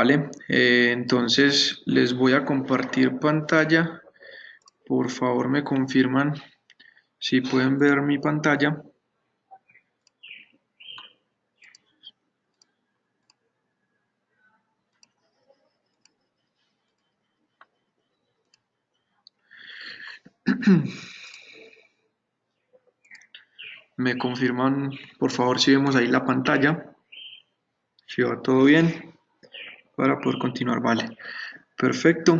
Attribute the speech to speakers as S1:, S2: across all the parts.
S1: Vale, entonces les voy a compartir pantalla. Por favor, me confirman si pueden ver mi pantalla. Me confirman, por favor, si vemos ahí la pantalla, si va todo bien para poder continuar. Vale, perfecto.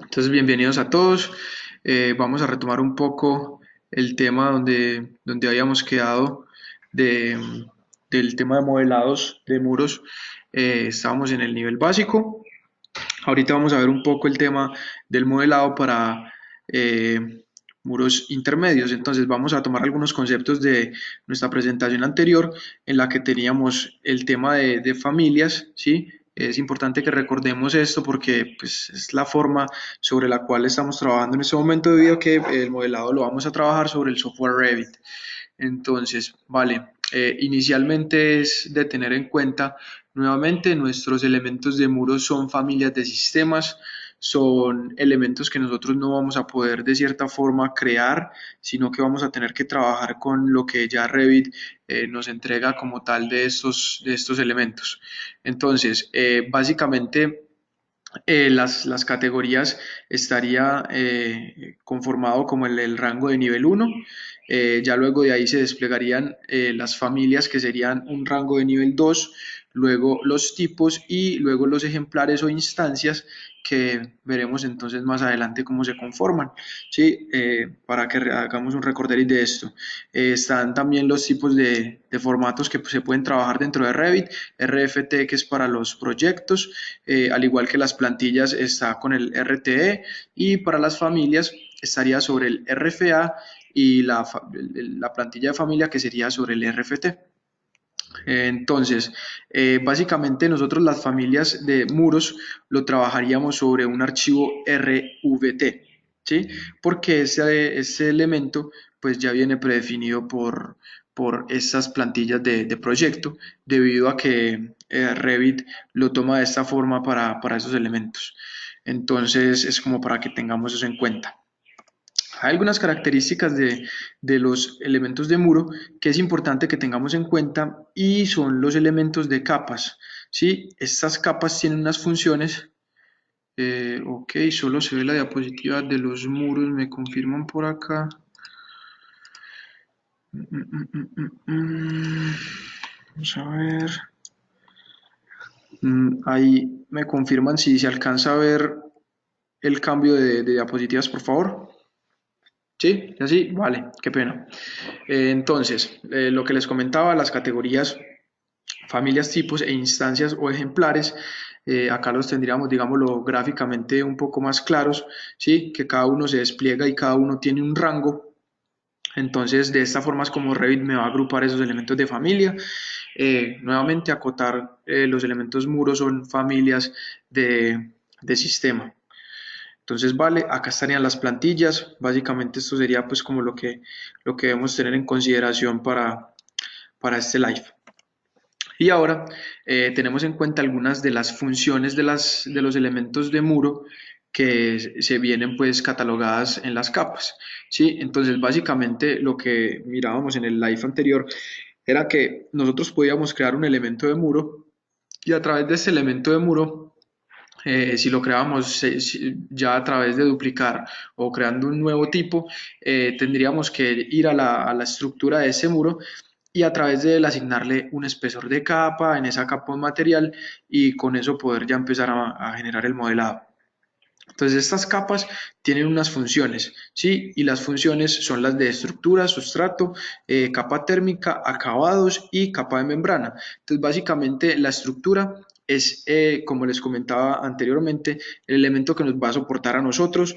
S1: Entonces, bienvenidos a todos. Vamos a retomar un poco el tema donde habíamos quedado de, del tema de modelados de muros. Estábamos en el nivel básico. Ahorita vamos a ver un poco el tema del modelado para muros intermedios. Entonces vamos a tomar algunos conceptos de nuestra presentación anterior en la que teníamos el tema de familias, ¿sí? Es importante que recordemos esto porque pues, es la forma sobre la cual estamos trabajando en este momento debido a que el modelado lo vamos a trabajar sobre el software Revit. Entonces, vale, inicialmente es de tener en cuenta nuevamente nuestros elementos de muros son familias de sistemas, son elementos que nosotros no vamos a poder de cierta forma crear, sino que vamos a tener que trabajar con lo que ya Revit nos entrega como tal de estos elementos. Entonces, básicamente las categorías estaría conformado como el rango de nivel 1. Ya luego de ahí se desplegarían las familias que serían un rango de nivel 2, luego los tipos y luego los ejemplares o instancias que veremos entonces más adelante cómo se conforman, ¿sí? Para que hagamos un recorderis de esto. Están también los tipos de formatos que se pueden trabajar dentro de Revit, RFT que es para los proyectos, al igual que las plantillas está con el RTE y para las familias estaría sobre el RFA y la plantilla de familia que sería sobre el RFT. Entonces, básicamente nosotros las familias de muros lo trabajaríamos sobre un archivo RVT, ¿sí? Porque ese elemento pues ya viene predefinido por estas plantillas de proyecto debido a que Revit lo toma de esta forma para esos elementos. Entonces es como para que tengamos eso en cuenta. Hay algunas características de los elementos de muro que es importante que tengamos en cuenta y son los elementos de capas. ¿Sí? Estas capas tienen unas funciones. Ok, solo se ve la diapositiva de los muros, me confirman por acá. Vamos a ver. Ahí me confirman si se alcanza a ver el cambio de diapositivas, por favor. Sí, así, vale, qué pena. Entonces, lo que les comentaba, las categorías, familias, tipos e instancias o ejemplares, acá los tendríamos, digámoslo, gráficamente un poco más claros, ¿sí? Que cada uno se despliega y cada uno tiene un rango. Entonces, de esta forma es como Revit me va a agrupar esos elementos de familia. Nuevamente, acotar los elementos muros son familias de sistema. Entonces, vale, acá estarían las plantillas. Básicamente esto sería pues como lo que debemos tener en consideración para este live. Y ahora tenemos en cuenta algunas de las funciones de los elementos de muro que se vienen pues catalogadas en las capas, ¿sí? Entonces básicamente lo que mirábamos en el live anterior era que nosotros podíamos crear un elemento de muro y a través de este elemento de muro si lo creamos ya a través de duplicar o creando un nuevo tipo, tendríamos que ir a la estructura de ese muro y a través de él asignarle un espesor de capa, en esa capa un material y con eso poder ya empezar a generar el modelado. Entonces estas capas tienen unas funciones, ¿sí? Y las funciones son las de estructura, sustrato, capa térmica, acabados y capa de membrana. Entonces básicamente la estructura es, como les comentaba anteriormente, el elemento que nos va a soportar a nosotros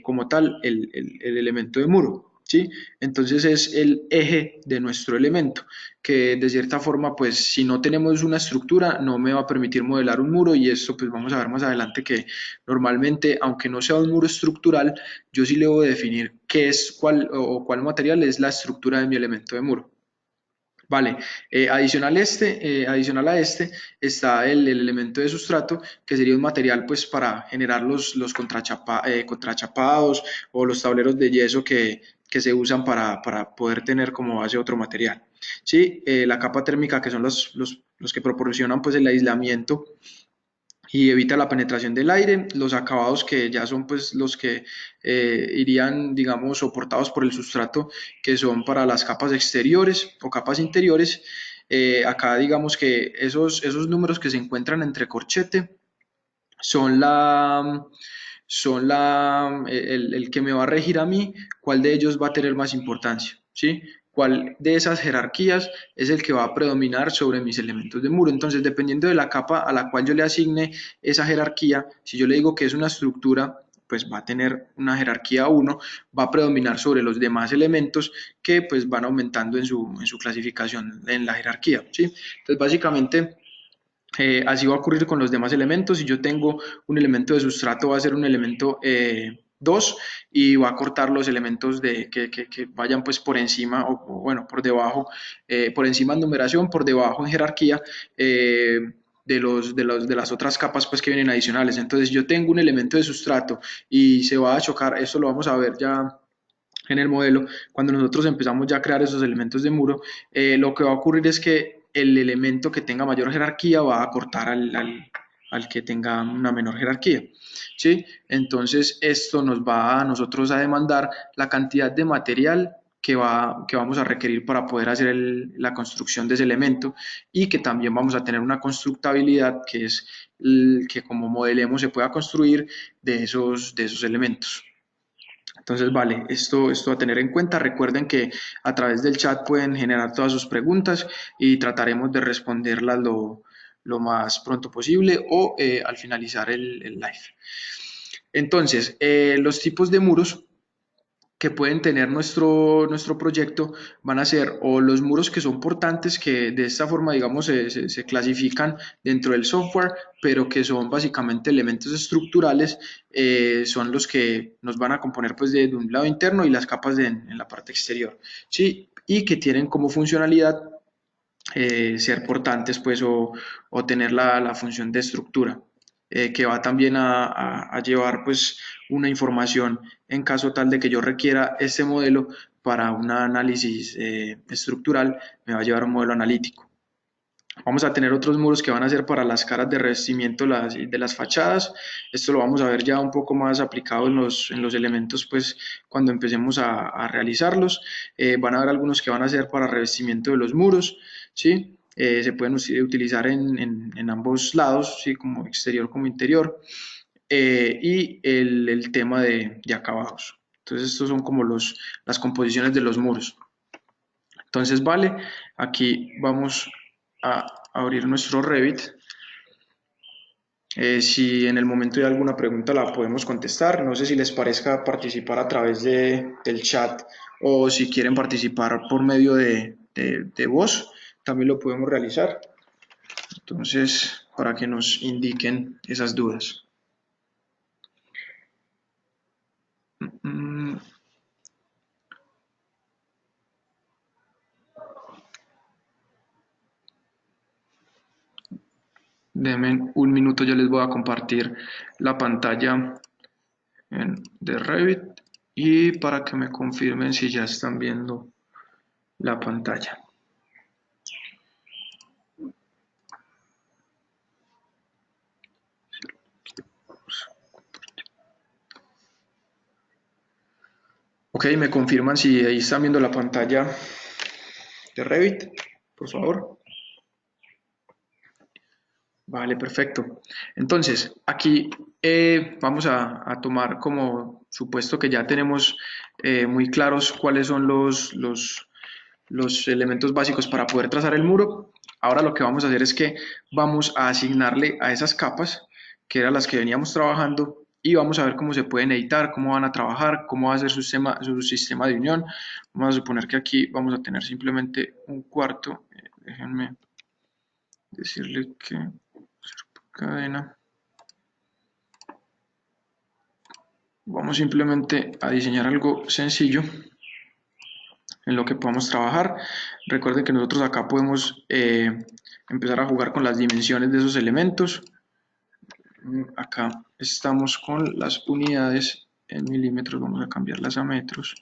S1: como tal el elemento de muro. ¿Sí? Entonces es el eje de nuestro elemento, que de cierta forma, pues si no tenemos una estructura, no me va a permitir modelar un muro y esto pues vamos a ver más adelante que normalmente, aunque no sea un muro estructural, yo sí le debo definir qué es cuál o cuál material es la estructura de mi elemento de muro. Vale, adicional a este está el elemento de sustrato, que sería un material pues para generar los contrachapados o los tableros de yeso que se usan para poder tener como base otro material. Sí, la capa térmica, que son los que proporcionan pues el aislamiento y evita la penetración del aire, los acabados que ya son pues los que irían digamos soportados por el sustrato, que son para las capas exteriores o capas interiores. Acá digamos que esos números que se encuentran entre corchete son el que me va a regir a mí, cuál de ellos va a tener más importancia, ¿sí? Cuál de esas jerarquías es el que va a predominar sobre mis elementos de muro. Entonces, dependiendo de la capa a la cual yo le asigne esa jerarquía, si yo le digo que es una estructura, pues va a tener una jerarquía 1, va a predominar sobre los demás elementos que pues van aumentando en su clasificación en la jerarquía, ¿sí? Entonces, básicamente así va a ocurrir con los demás elementos. Si yo tengo un elemento de sustrato, va a ser un elemento 2 y va a cortar los elementos que vayan pues por encima o, bueno, por debajo, por encima en numeración, por debajo en jerarquía. De las otras capas pues que vienen adicionales. Entonces yo tengo un elemento de sustrato y se va a chocar, esto lo vamos a ver ya en el modelo, cuando nosotros empezamos ya a crear esos elementos de muro, lo que va a ocurrir es que el elemento que tenga mayor jerarquía va a cortar al que tenga una menor jerarquía, ¿sí? Entonces esto nos va a nosotros a demandar la cantidad de material que vamos a requerir para poder hacer la construcción de ese elemento, y que también vamos a tener una constructabilidad que es que como modelemos se pueda construir de esos elementos. Entonces, vale, esto a tener en cuenta. Recuerden que a través del chat pueden generar todas sus preguntas y trataremos de responderlas lo más pronto posible o al finalizar el live. Entonces, los tipos de muros que pueden tener nuestro proyecto van a ser o los muros que son portantes, que de esta forma, digamos, se clasifican dentro del software, pero que son básicamente elementos estructurales, son los que nos van a componer pues de un lado interno y las capas en la parte exterior, ¿sí? Y que tienen como funcionalidad ser portantes pues o tener la función de estructura, que va también a llevar pues una información en caso tal de que yo requiera este modelo para un análisis estructural. Me va a llevar un modelo analítico. Vamos a tener otros muros que van a ser para las caras de revestimiento de las fachadas. Esto lo vamos a ver ya un poco más aplicado en los elementos, pues cuando empecemos a realizarlos. Van a haber algunos que van a ser para revestimiento de los muros, ¿sí? Se pueden utilizar en ambos lados, ¿sí? Como exterior como interior. Y el tema de acabados. Entonces, estos son como las composiciones de los muros. Entonces, vale, aquí vamos a abrir nuestro Revit. Si en el momento hay alguna pregunta la podemos contestar. No sé si les parezca participar a través del chat o si quieren participar por medio de voz, también lo podemos realizar. Entonces, para que nos indiquen esas dudas. Mm, Denme un minuto, ya les voy a compartir la pantalla de Revit y para que me confirmen si ya están viendo la pantalla. Ok, me confirman si ahí están viendo la pantalla de Revit, por favor. Vale, perfecto. Entonces, aquí vamos a tomar como supuesto que ya tenemos muy claros cuáles son los elementos básicos para poder trazar el muro. Ahora lo que vamos a hacer es que vamos a asignarle a esas capas, que eran las que veníamos trabajando, y vamos a ver cómo se pueden editar, cómo van a trabajar, cómo va a ser su sistema de unión. Vamos a suponer que aquí vamos a tener simplemente un cuarto. Déjenme decirle que cadena. Vamos simplemente a diseñar algo sencillo. en lo que podamos trabajar. Recuerden que nosotros acá podemos empezar a jugar con las dimensiones de esos elementos. Acá estamos con las unidades en milímetros, vamos a cambiarlas a metros.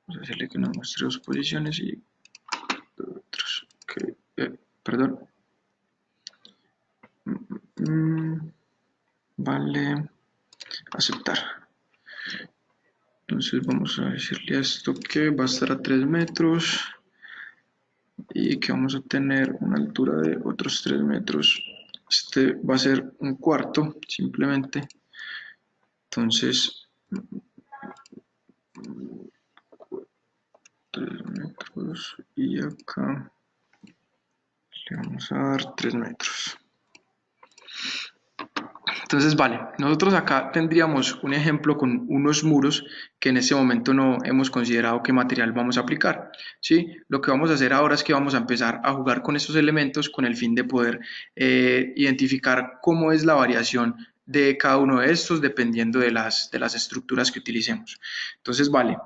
S1: Vamos a decirle que nos muestre dos posiciones y otros. Okay. Perdón. Vale, aceptar. Entonces vamos a decirle a esto que va a estar a 3 metros y que vamos a tener una altura de otros 3 metros. Este va a ser un cuarto simplemente. Entonces 3 metros y acá le vamos a dar 3 metros. Entonces, vale, nosotros acá tendríamos un ejemplo con unos muros que en este momento no hemos considerado qué material vamos a aplicar, ¿sí? Lo que vamos a hacer ahora es que vamos a empezar a jugar con estos elementos con el fin de poder identificar cómo es la variación de cada uno de estos dependiendo de las estructuras que utilicemos. Entonces, vale,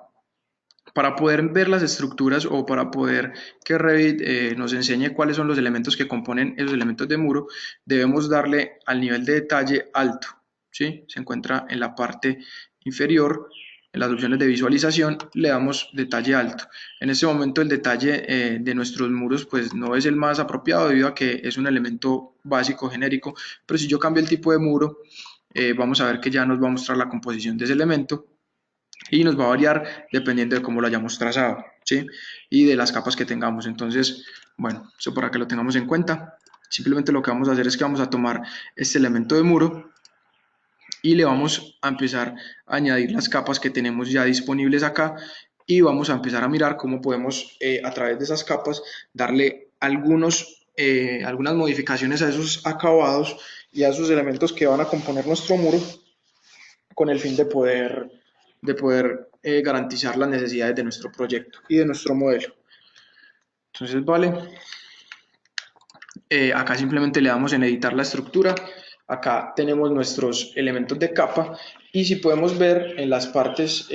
S1: para poder ver las estructuras o para poder que Revit nos enseñe cuáles son los elementos que componen esos elementos de muro, debemos darle al nivel de detalle alto, ¿sí? Se encuentra en la parte inferior, en las opciones de visualización, le damos detalle alto. En este momento el detalle de nuestros muros pues no es el más apropiado debido a que es un elemento básico, genérico, pero si yo cambio el tipo de muro, vamos a ver que ya nos va a mostrar la composición de ese elemento y nos va a variar dependiendo de cómo lo hayamos trazado, ¿sí? Y de las capas que tengamos. Entonces, bueno, eso para que lo tengamos en cuenta. Simplemente lo que vamos a hacer es que vamos a tomar este elemento de muro y le vamos a empezar a añadir las capas que tenemos ya disponibles acá y vamos a empezar a mirar cómo podemos a través de esas capas darle algunas modificaciones a esos acabados y a esos elementos que van a componer nuestro muro con el fin de poder garantizar las necesidades de nuestro proyecto y de nuestro modelo. Entonces, vale, acá simplemente le damos en editar la estructura, acá tenemos nuestros elementos de capa y si podemos ver en las partes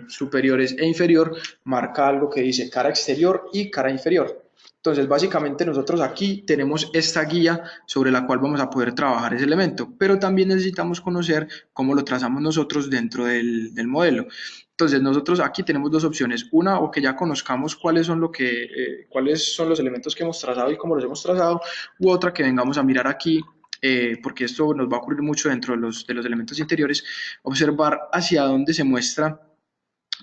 S1: superiores e inferior marca algo que dice cara exterior y cara inferior. Entonces básicamente nosotros aquí tenemos esta guía sobre la cual vamos a poder trabajar ese elemento, pero también necesitamos conocer cómo lo trazamos nosotros dentro del modelo. Entonces nosotros aquí tenemos dos opciones, una o que ya conozcamos cuáles son los elementos que hemos trazado y cómo los hemos trazado, u otra que vengamos a mirar aquí, porque esto nos va a ocurrir mucho dentro de los elementos interiores, observar hacia dónde se muestra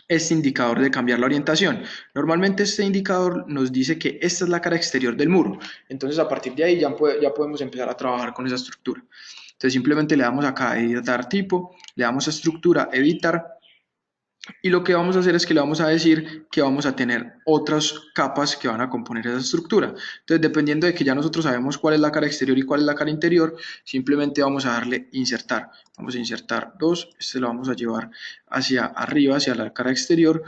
S1: este indicador de cambiar la orientación. Normalmente este indicador nos dice que esta es la cara exterior del muro, entonces a partir de ahí ya podemos empezar a trabajar con esa estructura. Entonces simplemente le damos acá a editar tipo, le damos a estructura, editar, y lo que vamos a hacer es que le vamos a decir que vamos a tener otras capas que van a componer esa estructura. Entonces, dependiendo de que ya nosotros sabemos cuál es la cara exterior y cuál es la cara interior, simplemente vamos a darle insertar. Vamos a insertar dos, este lo vamos a llevar hacia arriba, hacia la cara exterior,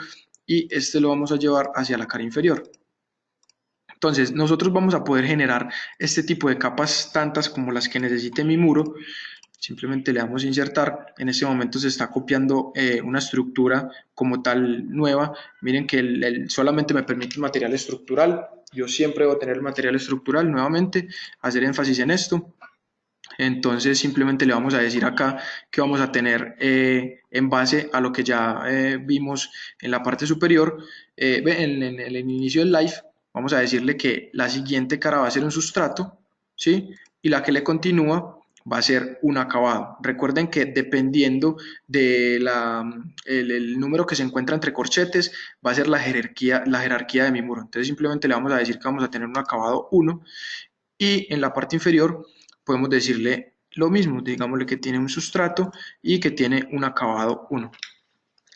S1: y este lo vamos a llevar hacia la cara inferior. Entonces, nosotros vamos a poder generar este tipo de capas tantas como las que necesite mi muro. Simplemente le damos insertar, en este momento se está copiando una estructura como tal nueva, miren que solamente me permite el material estructural, yo siempre debo tener el material estructural nuevamente, hacer énfasis en esto, entonces simplemente le vamos a decir acá que vamos a tener en base a lo que ya vimos en la parte superior, en el inicio del live, vamos a decirle que la siguiente cara va a ser un sustrato, ¿sí? Y la que le continúa va a ser un acabado. Recuerden que dependiendo del el número que se encuentra entre corchetes, va a ser la jerarquía de mi muro. Entonces simplemente le vamos a decir que vamos a tener un acabado 1 y en la parte inferior podemos decirle lo mismo, digámosle que tiene un sustrato y que tiene un acabado 1.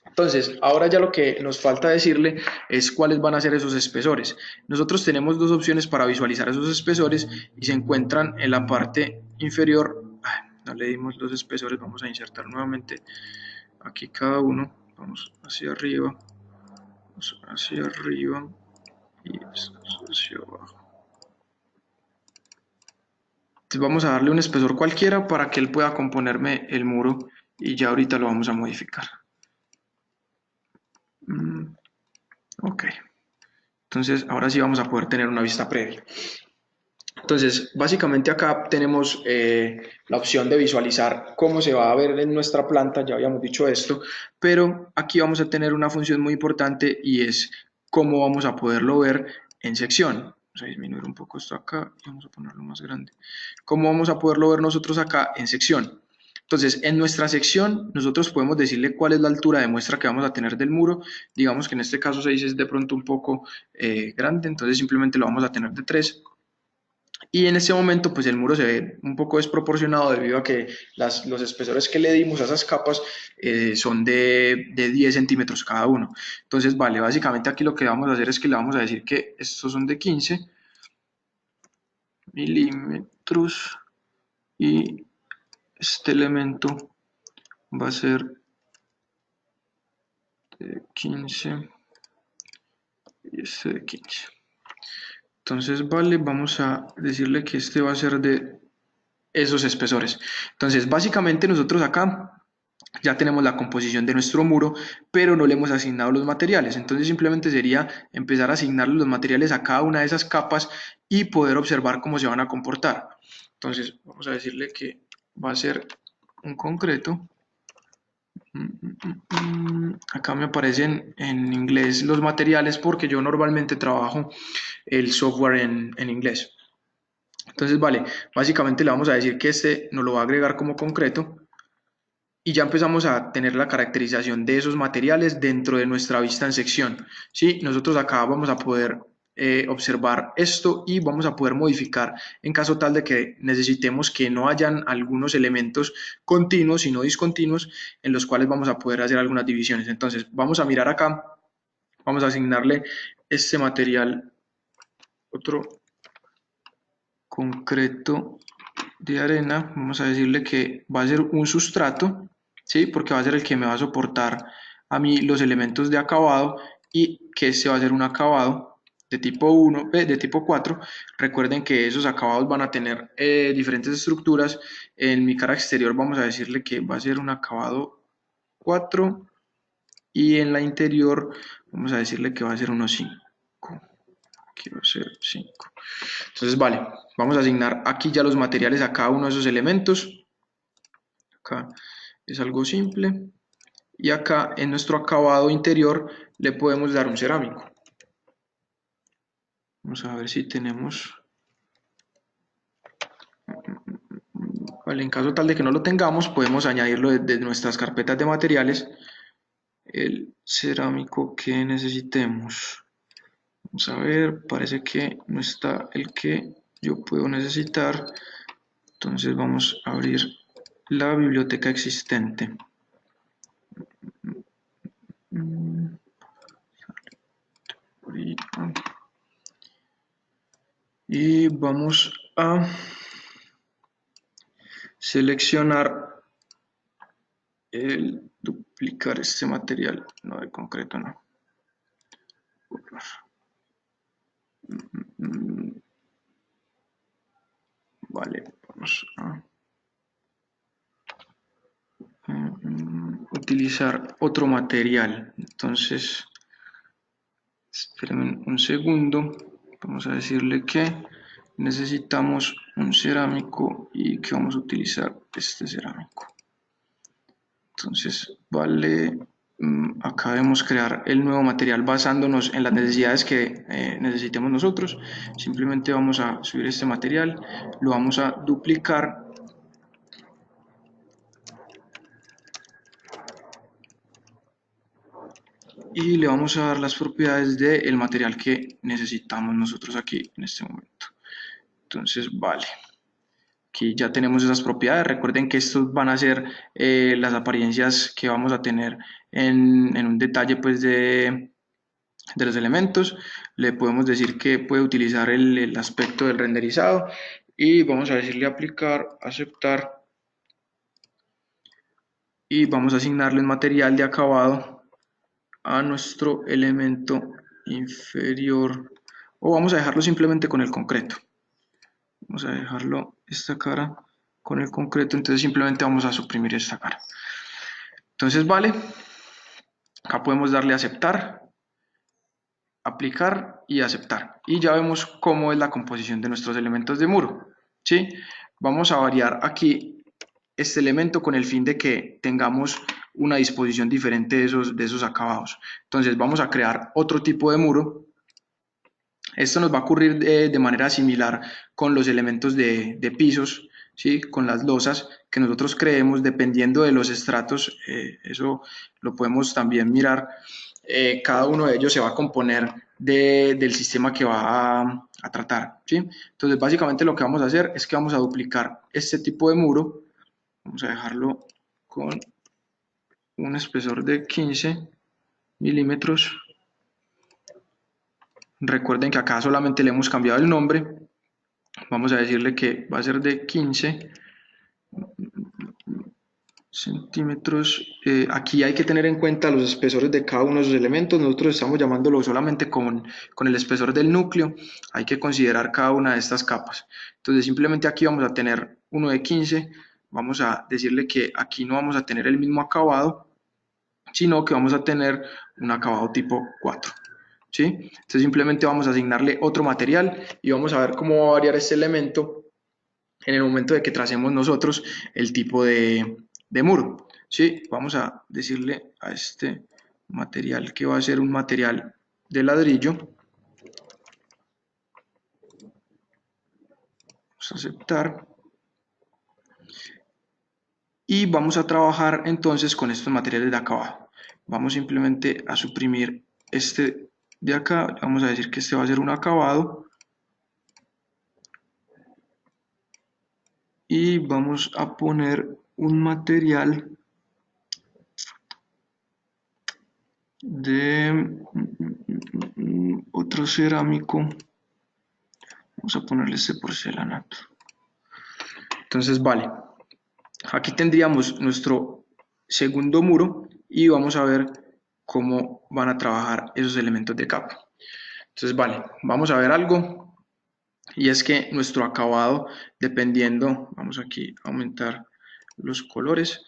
S1: Entonces, ahora ya lo que nos falta decirle es cuáles van a ser esos espesores. Nosotros tenemos dos opciones para visualizar esos espesores y se encuentran en la parte inferior. No le dimos los espesores, vamos a insertar nuevamente aquí cada uno. Vamos hacia arriba y hacia abajo. Entonces vamos a darle un espesor cualquiera para que él pueda componerme el muro y ya ahorita lo vamos a modificar. Ok, entonces ahora sí vamos a poder tener una vista previa. Entonces, básicamente acá tenemos la opción de visualizar cómo se va a ver en nuestra planta, ya habíamos dicho esto, pero aquí vamos a tener una función muy importante y es cómo vamos a poderlo ver en sección. Vamos a disminuir un poco esto acá y vamos a ponerlo más grande. ¿Cómo vamos a poderlo ver nosotros acá en sección? Entonces, en nuestra sección, nosotros podemos decirle cuál es la altura de muestra que vamos a tener del muro. Digamos que en este caso 6 es de pronto un poco grande, entonces simplemente lo vamos a tener de 3. Y en ese momento, pues el muro se ve un poco desproporcionado debido a que los espesores que le dimos a esas capas son de 10 centímetros cada uno. Entonces, vale, básicamente aquí lo que vamos a hacer es que le vamos a decir que estos son de 15 milímetros y este elemento va a ser de 15 y este de 15. Entonces, vale, vamos a decirle que este va a ser de esos espesores. Entonces, básicamente nosotros acá ya tenemos la composición de nuestro muro, pero no le hemos asignado los materiales. Entonces simplemente sería empezar a asignarle los materiales a cada una de esas capas y poder observar cómo se van a comportar. Entonces vamos a decirle que va a ser un concreto. Acá me aparecen en inglés los materiales porque yo normalmente trabajo el software en inglés. Entonces, vale, básicamente le vamos a decir que este nos lo va a agregar como concreto y ya empezamos a tener la caracterización de esos materiales dentro de nuestra vista en sección. ¿Sí? Nosotros acá vamos a poder observar esto y vamos a poder modificar en caso tal de que necesitemos que no hayan algunos elementos continuos sino discontinuos en los cuales vamos a poder hacer algunas divisiones. Entonces vamos a mirar acá, vamos a asignarle este material, otro concreto de arena, vamos a decirle que va a ser un sustrato, ¿sí? Porque va a ser el que me va a soportar a mí los elementos de acabado y que este va a ser un acabado de tipo 1, de tipo 4. Recuerden que esos acabados van a tener diferentes estructuras. En mi cara exterior vamos a decirle que va a ser un acabado 4 y en la interior vamos a decirle que va a ser uno 5. Quiero ser 5. Entonces, vale, vamos a asignar aquí ya los materiales a cada uno de esos elementos. Acá es algo simple. Y acá en nuestro acabado interior le podemos dar un cerámico. Vamos a ver si tenemos... Vale, en caso tal de que no lo tengamos, podemos añadirlo desde nuestras carpetas de materiales, el cerámico que necesitemos. Vamos a ver, parece que no está el que yo puedo necesitar. Entonces vamos a abrir la biblioteca existente. Y vamos a seleccionar el duplicar este material, no de concreto, no. Vale, vamos a utilizar otro material. Entonces, espérenme un segundo. Vamos a decirle que necesitamos un cerámico y que vamos a utilizar este cerámico. Entonces, vale, acá debemos crear el nuevo material basándonos en las necesidades que necesitemos nosotros. Simplemente vamos a subir este material, lo vamos a duplicar y le vamos a dar las propiedades del material que necesitamos nosotros aquí en este momento. Entonces, vale. Aquí ya tenemos esas propiedades. Recuerden que estos van a ser las apariencias que vamos a tener en un detalle pues de los elementos. Le podemos decir que puede utilizar el aspecto del renderizado y vamos a decirle aplicar, aceptar y vamos a asignarle un material de acabado a nuestro elemento inferior o vamos a dejarlo simplemente con el concreto. Vamos a dejarlo esta cara con el concreto, entonces simplemente vamos a suprimir esta cara. Entonces, vale, acá podemos darle a aceptar aplicar y aceptar. Y ya vemos cómo es la composición de nuestros elementos de muro, ¿sí? Vamos a variar aquí este elemento con el fin de que tengamos una disposición diferente de esos acabados. Entonces vamos a crear otro tipo de muro. Esto nos va a ocurrir de manera similar con los elementos de pisos, ¿sí? Con las losas que nosotros creemos dependiendo de los estratos, eso lo podemos también mirar. Cada uno de ellos se va a componer del sistema que va a tratar, ¿sí? Entonces básicamente lo que vamos a hacer es que vamos a duplicar este tipo de muro. Vamos a dejarlo con un espesor de 15 milímetros. Recuerden que acá solamente le hemos cambiado el nombre. Vamos a decirle que va a ser de 15 centímetros. Aquí hay que tener en cuenta los espesores de cada uno de esos elementos. Nosotros estamos llamándolo solamente con el espesor del núcleo. Hay que considerar cada una de estas capas. Entonces simplemente aquí vamos a tener uno de 15. Vamos a decirle que aquí no vamos a tener el mismo acabado, sino que vamos a tener un acabado tipo 4. ¿Sí? Entonces simplemente vamos a asignarle otro material y vamos a ver cómo va a variar este elemento en el momento de que tracemos nosotros el tipo de muro. ¿Sí? Vamos a decirle a este material que va a ser un material de ladrillo. Vamos a aceptar. Y vamos a trabajar entonces con estos materiales de acá abajo. Vamos simplemente a suprimir este de acá, vamos a decir que este va a ser un acabado y vamos a poner un material de otro cerámico. Vamos a ponerle este porcelanato. Entonces vale, aquí tendríamos nuestro segundo muro y vamos a ver cómo van a trabajar esos elementos de capa. Entonces vale, vamos a ver algo. Y es que nuestro acabado, dependiendo, vamos aquí a aumentar los colores,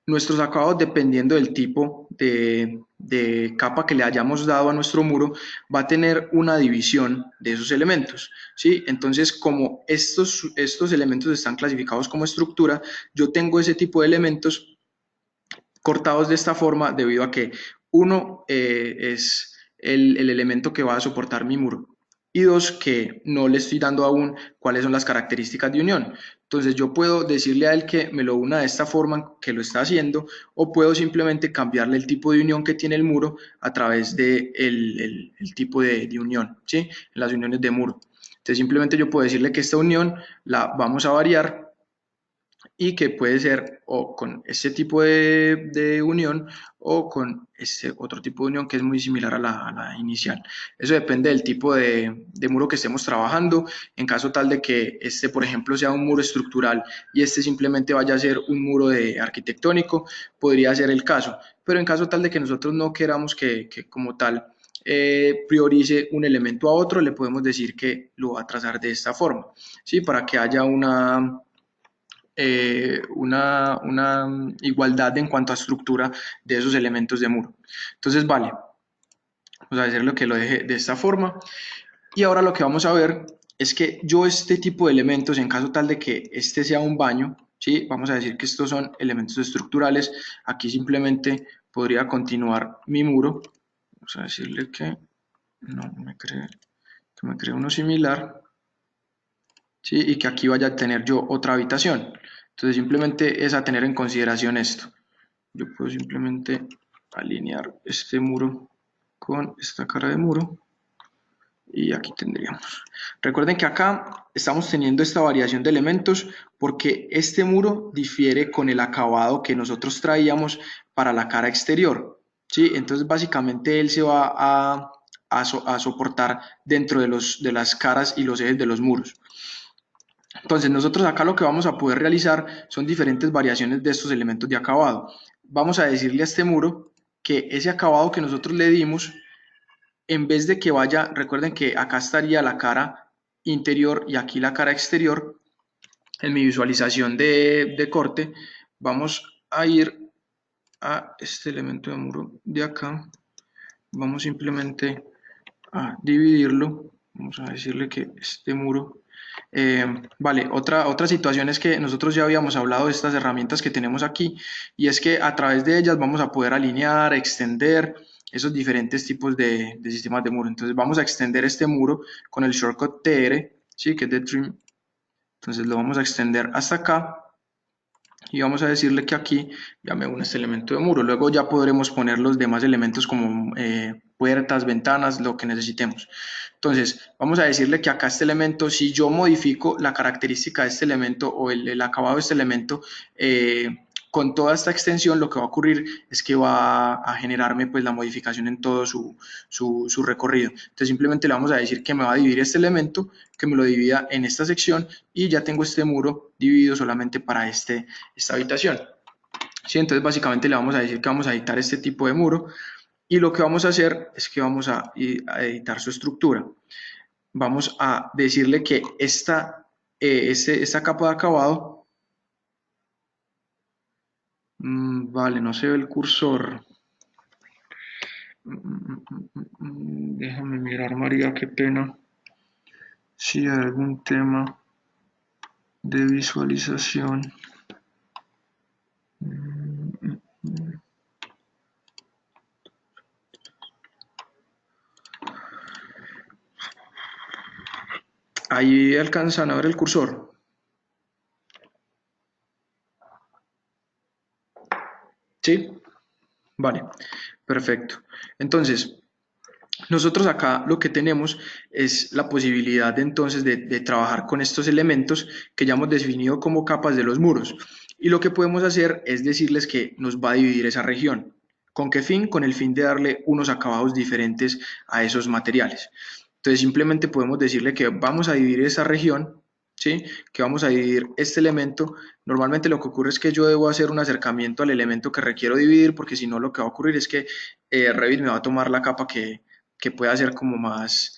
S1: nuestros acabados dependiendo del tipo de capa que le hayamos dado a nuestro muro, va a tener una división de esos elementos, ¿sí? Entonces, como estos elementos están clasificados como estructura, yo tengo ese tipo de elementos cortados de esta forma debido a que uno es el elemento que va a soportar mi muro y dos, que no le estoy dando aún cuáles son las características de unión. Entonces yo puedo decirle a él que me lo una de esta forma que lo está haciendo o puedo simplemente cambiarle el tipo de unión que tiene el muro a través de el tipo de unión, ¿sí? En las uniones de muro. Entonces simplemente yo puedo decirle que esta unión la vamos a variar y que puede ser o con este tipo de unión o con este otro tipo de unión que es muy similar a la inicial. Eso depende del tipo de muro que estemos trabajando. En caso tal de que este, por ejemplo, sea un muro estructural y este simplemente vaya a ser un muro de arquitectónico, podría ser el caso. Pero en caso tal de que nosotros no queramos que como tal priorice un elemento a otro, le podemos decir que lo va a trazar de esta forma, ¿sí? Para que haya una igualdad en cuanto a estructura de esos elementos de muro. Entonces, vale, vamos a decirlo que lo deje de esta forma. Y ahora lo que vamos a ver es que yo este tipo de elementos, en caso tal de que este sea un baño, ¿sí? Vamos a decir que estos son elementos estructurales. Aquí simplemente podría continuar mi muro. Vamos a decirle que no que me cree uno similar, ¿sí? Y que aquí vaya a tener yo otra habitación. Entonces simplemente es a tener en consideración esto. Yo puedo simplemente alinear este muro con esta cara de muro y aquí tendríamos. Recuerden que acá estamos teniendo esta variación de elementos porque este muro difiere con el acabado que nosotros traíamos para la cara exterior, ¿sí? Entonces básicamente él se va a soportar dentro de las caras y los ejes de los muros. Entonces nosotros acá lo que vamos a poder realizar son diferentes variaciones de estos elementos de acabado. Vamos a decirle a este muro que ese acabado que nosotros le dimos, en vez de que vaya, recuerden que acá estaría la cara interior y aquí la cara exterior, en mi visualización de corte, vamos a ir a este elemento de muro de acá, vamos simplemente a dividirlo. Vamos a decirle que este muro... vale, otra situación es que nosotros ya habíamos hablado de estas herramientas que tenemos aquí, y es que a través de ellas vamos a poder alinear, extender esos diferentes tipos de sistemas de muro. Entonces vamos a extender este muro con el shortcut TR, ¿sí? Que es de trim. Entonces lo vamos a extender hasta acá y vamos a decirle que aquí ya me une este elemento de muro. Luego ya podremos poner los demás elementos como puertas, ventanas, lo que necesitemos. Entonces vamos a decirle que acá este elemento, si yo modifico la característica de este elemento o el acabado de este elemento, con toda esta extensión lo que va a ocurrir es que va a generarme pues la modificación en todo su recorrido. Entonces simplemente le vamos a decir que me va a dividir este elemento, que me lo divida en esta sección, y ya tengo este muro dividido solamente para esta habitación. ¿Sí? Entonces básicamente le vamos a decir que vamos a editar este tipo de muro, y lo que vamos a hacer es que vamos a editar su estructura. Vamos a decirle que esta capa de acabado, vale, no se ve el cursor. Déjame mirar, María, qué pena. Si hay algún tema de visualización. Ahí alcanzan a ver el cursor. ¿Sí? Vale, perfecto. Entonces, nosotros acá lo que tenemos es la posibilidad entonces de trabajar con estos elementos que ya hemos definido como capas de los muros. Y lo que podemos hacer es decirles que nos va a dividir esa región. ¿Con qué fin? Con el fin de darle unos acabados diferentes a esos materiales. Entonces simplemente podemos decirle que vamos a dividir esa región, ¿sí? Que vamos a dividir este elemento. Normalmente lo que ocurre es que yo debo hacer un acercamiento al elemento que requiero dividir, porque si no lo que va a ocurrir es que Revit me va a tomar la capa que pueda ser como más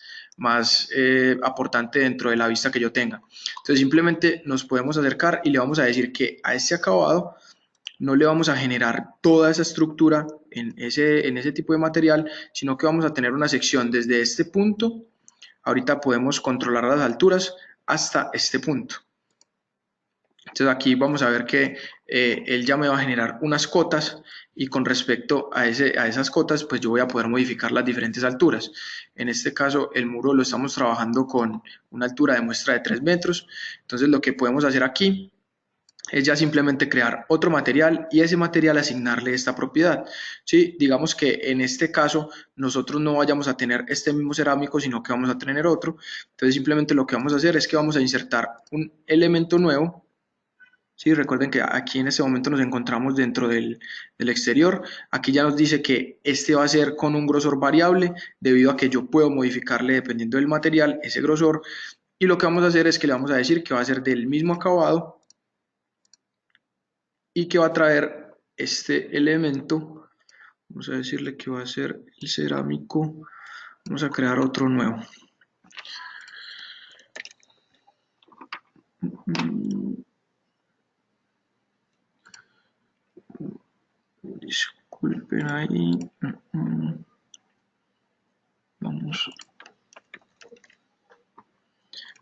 S1: aportante dentro de la vista que yo tenga. Entonces simplemente nos podemos acercar y le vamos a decir que a este acabado no le vamos a generar toda esa estructura en ese tipo de material, sino que vamos a tener una sección desde este punto. Ahorita podemos controlar las alturas hasta este punto. Entonces aquí vamos a ver que él ya me va a generar unas cotas, y con respecto a esas cotas pues yo voy a poder modificar las diferentes alturas. En este caso el muro lo estamos trabajando con una altura de muestra de 3 metros, entonces lo que podemos hacer aquí es ya simplemente crear otro material y ese material asignarle esta propiedad. ¿Sí? Digamos que en este caso nosotros no vayamos a tener este mismo cerámico, sino que vamos a tener otro. Entonces simplemente lo que vamos a hacer es que vamos a insertar un elemento nuevo. Sí, recuerden que aquí en este momento nos encontramos dentro del exterior. Aquí ya nos dice que este va a ser con un grosor variable, debido a que yo puedo modificarle dependiendo del material ese grosor. Y lo que vamos a hacer es que le vamos a decir que va a ser del mismo acabado y que va a traer este elemento. Vamos a decirle que va a ser el cerámico. Vamos a crear otro nuevo. Disculpen ahí. Vamos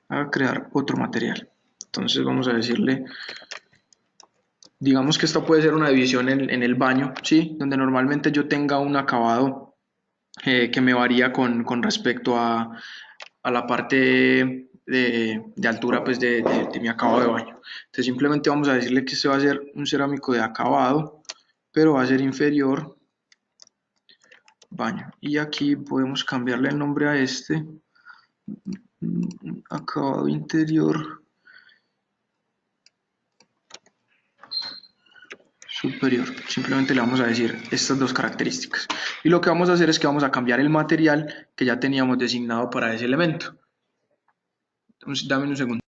S1: a crear otro material. Entonces vamos a decirle, digamos que esta puede ser una división en el baño, ¿sí? Donde normalmente yo tenga un acabado que me varía con respecto a la parte de altura pues de mi acabado de baño. Entonces simplemente vamos a decirle que este va a ser un cerámico de acabado, pero va a ser inferior baño. Y aquí podemos cambiarle el nombre a este, acabado interior superior. Simplemente le vamos a decir estas dos características. Y lo que vamos a hacer es que vamos a cambiar el material que ya teníamos designado para ese elemento. Entonces, dame un segundo.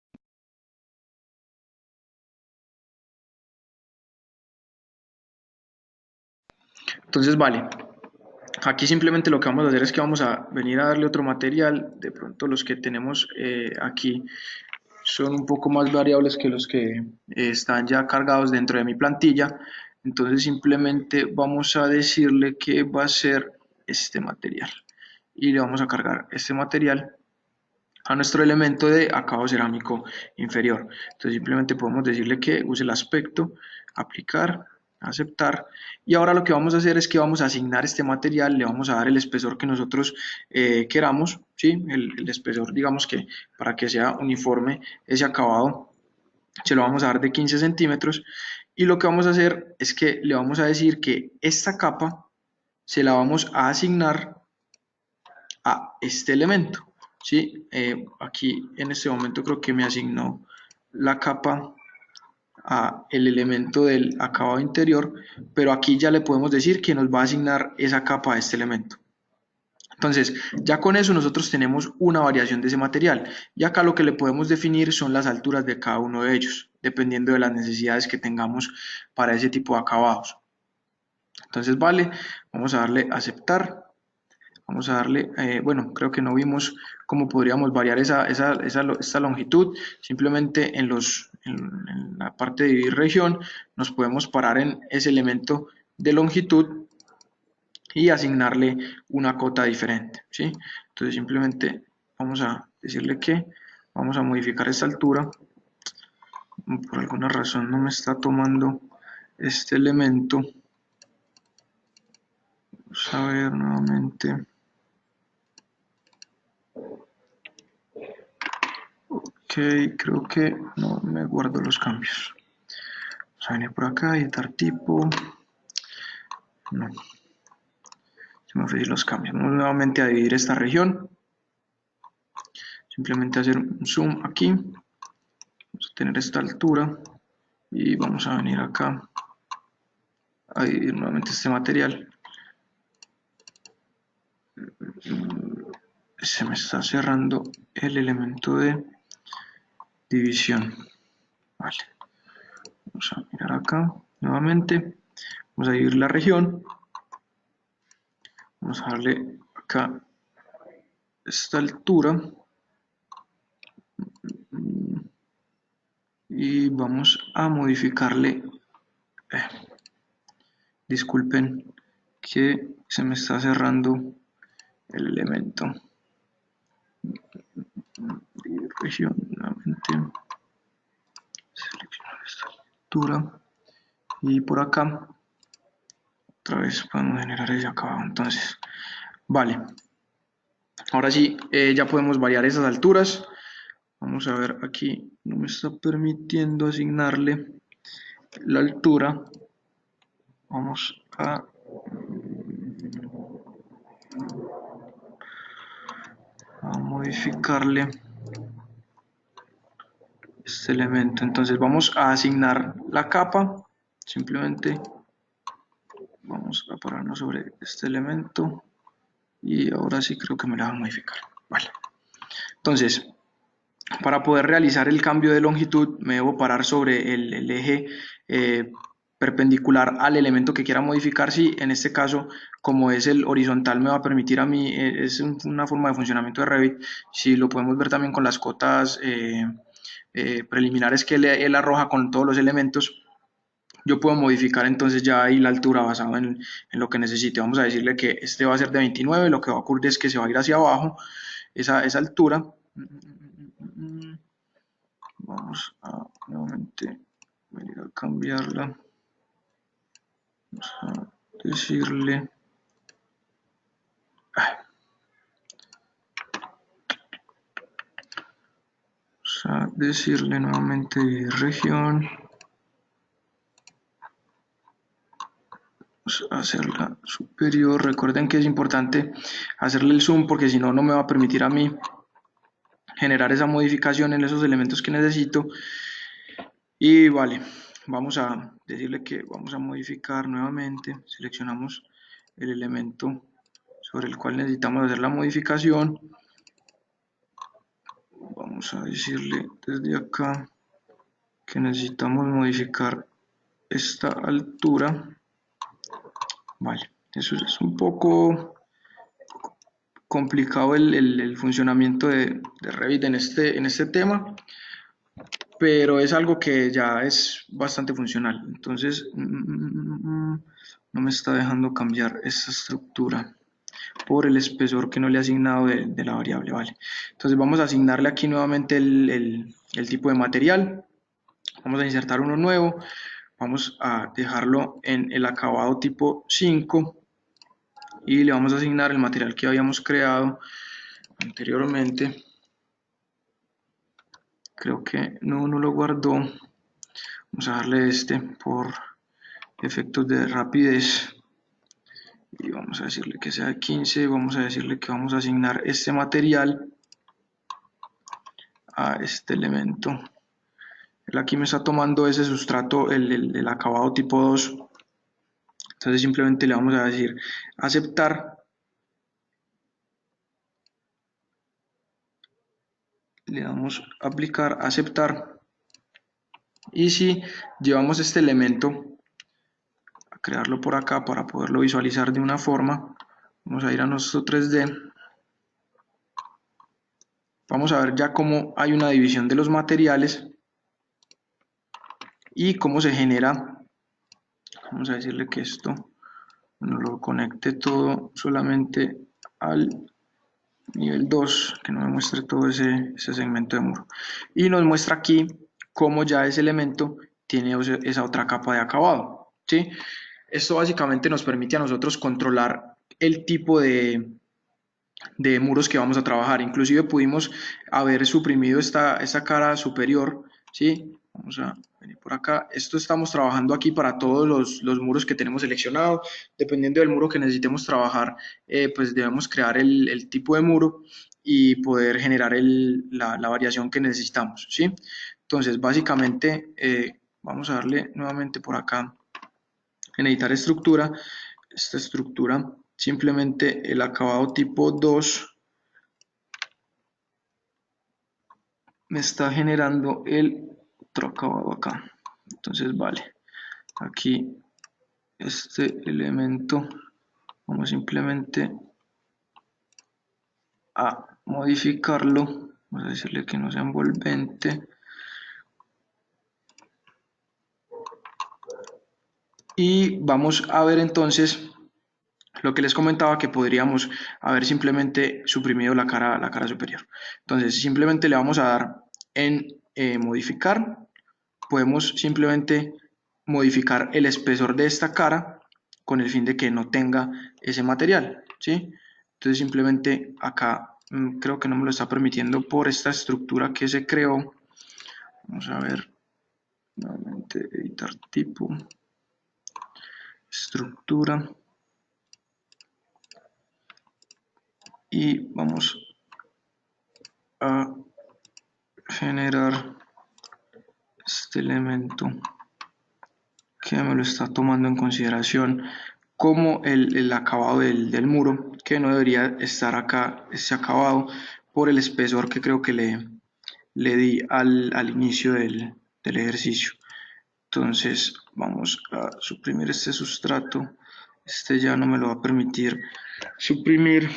S1: Entonces, vale. Aquí simplemente lo que vamos a hacer es que vamos a venir a darle otro material. De pronto los que tenemos aquí son un poco más variables que los que están ya cargados dentro de mi plantilla. Entonces simplemente vamos a decirle que va a ser este material. y le vamos a cargar este material a nuestro elemento de acabado cerámico inferior. Entonces simplemente podemos decirle que use el aspecto, aplicar, aceptar, y ahora lo que vamos a hacer es que vamos a asignar este material, le vamos a dar el espesor que nosotros queramos, ¿sí? El espesor, digamos que para que sea uniforme ese acabado, se lo vamos a dar de 15 centímetros, y lo que vamos a hacer es que le vamos a decir que esta capa se la vamos a asignar a este elemento, ¿sí? Aquí en este momento creo que me asignó la capa a el elemento del acabado interior, pero aquí ya le podemos decir que nos va a asignar esa capa a este elemento. Entonces, ya con eso nosotros tenemos una variación de ese material, y acá lo que le podemos definir son las alturas de cada uno de ellos, dependiendo de las necesidades que tengamos para ese tipo de acabados. Entonces, vale, vamos a darle a aceptar. Vamos a darle, bueno, creo que no vimos cómo podríamos variar esta longitud. Simplemente en la parte de dividir región nos podemos parar en ese elemento de longitud y asignarle una cota diferente, ¿sí? Entonces simplemente vamos a decirle que vamos a modificar esta altura. Por alguna razón no me está tomando este elemento. Vamos a ver nuevamente. Ok, creo que no me guardo los cambios. Vamos a venir por acá, editar tipo. No, se me ofrecen los cambios. Vamos nuevamente a dividir esta región. Simplemente hacer un zoom aquí. Vamos a tener esta altura. Y vamos a venir acá a dividir nuevamente este material. Se me está cerrando el elemento de división. Vale. Vamos a mirar acá nuevamente. Vamos a dividir la región. Vamos a darle acá esta altura. Y vamos a modificarle. Disculpen que se me está cerrando el elemento. Dividir región nuevamente. Seleccionar esta altura. Y por acá otra vez podemos generar ese acabado. Entonces, vale, ahora sí, ya podemos variar esas alturas. Vamos a ver aquí, no me está permitiendo asignarle la altura. Vamos a modificarle este elemento. Entonces vamos a asignar la capa, simplemente vamos a pararnos sobre este elemento, y ahora sí creo que me la va a modificar. Vale. Entonces, para poder realizar el cambio de longitud me debo parar sobre el eje perpendicular al elemento que quiera modificar. Si en este caso, como es el horizontal, me va a permitir a mí, es una forma de funcionamiento de Revit. Si lo podemos ver también con las cotas preliminares que él arroja con todos los elementos, yo puedo modificar entonces ya ahí la altura basado en lo que necesite. Vamos a decirle que este va a ser de 29, lo que va a ocurrir es que se va a ir hacia abajo esa altura. Vamos a nuevamente venir a cambiarla. Vamos a decirle nuevamente región. Vamos a hacerla superior. Recuerden que es importante hacerle el zoom, porque si no, no me va a permitir a mí generar esa modificación en esos elementos que necesito. Y vale, vamos a decirle que vamos a modificar nuevamente. Seleccionamos el elemento sobre el cual necesitamos hacer la modificación. Vamos a decirle desde acá que necesitamos modificar esta altura. Vale, eso es un poco complicado el funcionamiento de Revit en este tema, pero es algo que ya es bastante funcional. Entonces no me está dejando cambiar esta estructura. por el espesor que no le he asignado de la variable, ¿vale? Entonces vamos a asignarle aquí nuevamente el tipo de material, vamos a insertar uno nuevo, vamos a dejarlo en el acabado tipo 5 y le vamos a asignar el material que habíamos creado anteriormente. Creo que no lo guardó. Vamos a darle este por efectos de rapidez y vamos a decirle que sea 15. Vamos a decirle que vamos a asignar este material a este elemento. Él aquí me está tomando ese sustrato, el acabado tipo 2. Entonces simplemente le vamos a decir aceptar. Le damos aplicar, aceptar. Y si llevamos este elemento a crearlo por acá para poderlo visualizar de una forma, vamos a ir a nuestro 3D. Vamos a ver ya cómo hay una división de los materiales y cómo se genera. Vamos a decirle que esto no lo conecte todo solamente al nivel 2, que no me muestre todo ese segmento de muro. Y nos muestra aquí cómo ya ese elemento tiene esa otra capa de acabado, ¿sí? Esto básicamente nos permite a nosotros controlar el tipo de muros que vamos a trabajar. Inclusive pudimos haber suprimido esta cara superior, ¿sí? Vamos a venir por acá. Esto estamos trabajando aquí para todos los muros que tenemos seleccionados. Dependiendo del muro que necesitemos trabajar, pues debemos crear el tipo de muro y poder generar la variación que necesitamos, ¿sí? Entonces, básicamente, vamos a darle nuevamente por acá en editar estructura. Esta estructura, simplemente el acabado tipo 2 me está generando el otro acabado acá. Entonces, vale, aquí este elemento vamos simplemente a modificarlo, vamos a decirle que no sea envolvente y vamos a ver entonces lo que les comentaba, que podríamos haber simplemente suprimido la cara superior. Entonces simplemente le vamos a dar en modificar, podemos simplemente modificar el espesor de esta cara con el fin de que no tenga ese material, ¿sí? Entonces simplemente acá creo que no me lo está permitiendo por esta estructura que se creó. Vamos a ver nuevamente, editar tipo, estructura, y vamos a generar este elemento que me lo está tomando en consideración como el acabado del muro, que no debería estar acá ese acabado por el espesor que creo que le di al inicio del ejercicio. Entonces vamos a suprimir este sustrato, este ya no me lo va a permitir suprimir.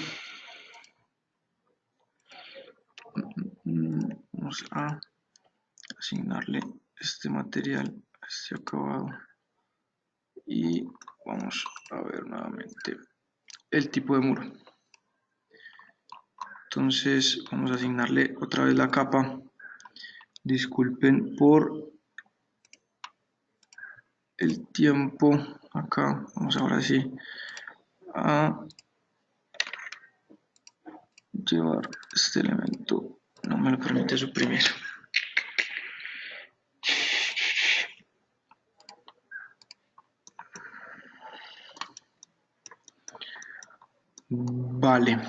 S1: Vamos a asignarle este material a este acabado y vamos a ver nuevamente el tipo de muro. Entonces vamos a asignarle otra vez la capa. Disculpen por el tiempo acá. Vamos ahora sí a llevar este elemento. No me lo permite suprimir. Vale.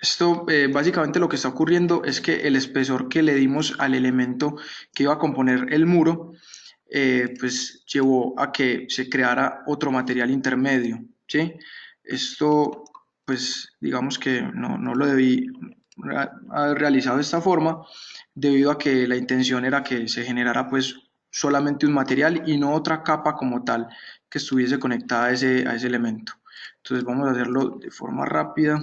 S1: Esto básicamente lo que está ocurriendo es que el espesor que le dimos al elemento que iba a componer el muro, pues llevó a que se creara otro material intermedio, ¿sí? Esto, pues digamos que no lo debí haber realizado de esta forma, debido a que la intención era que se generara pues solamente un material y no otra capa como tal que estuviese conectada a ese elemento. Entonces vamos a hacerlo de forma rápida.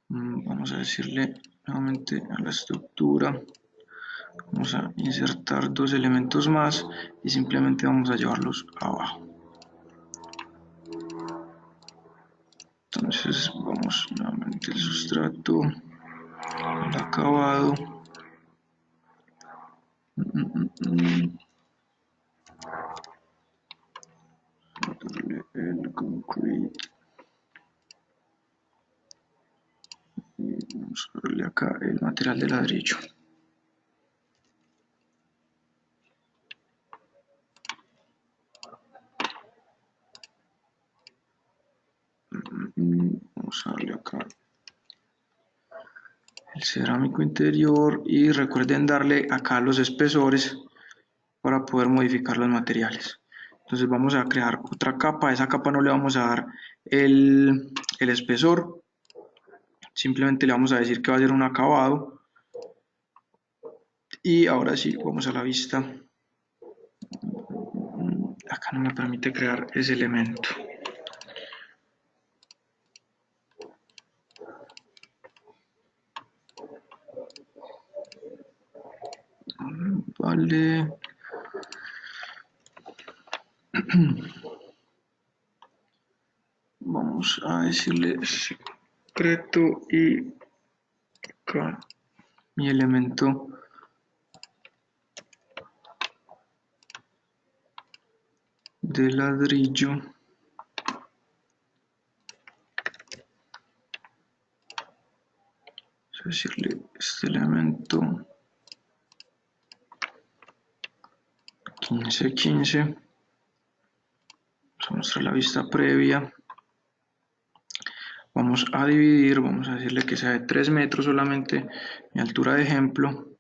S1: Vamos a decirle nuevamente a la estructura, vamos a insertar dos elementos más y simplemente vamos a llevarlos abajo. Entonces vamos nuevamente al sustrato, el acabado. El concrete. Y vamos a darle acá el material de ladrillo. Vamos a darle acá el cerámico interior y recuerden darle acá los espesores para poder modificar los materiales. Entonces vamos a crear otra capa, a esa capa no le vamos a dar el espesor, simplemente le vamos a decir que va a ser un acabado. Y ahora sí, vamos a la vista. Acá no me permite crear ese elemento. Vale. Vamos a decirle secreto y acá mi elemento de ladrillo. Vamos a decirle este elemento 1515. Vamos a mostrar la vista previa. Vamos a dividir, vamos a decirle que sea de 3 metros solamente mi altura de ejemplo.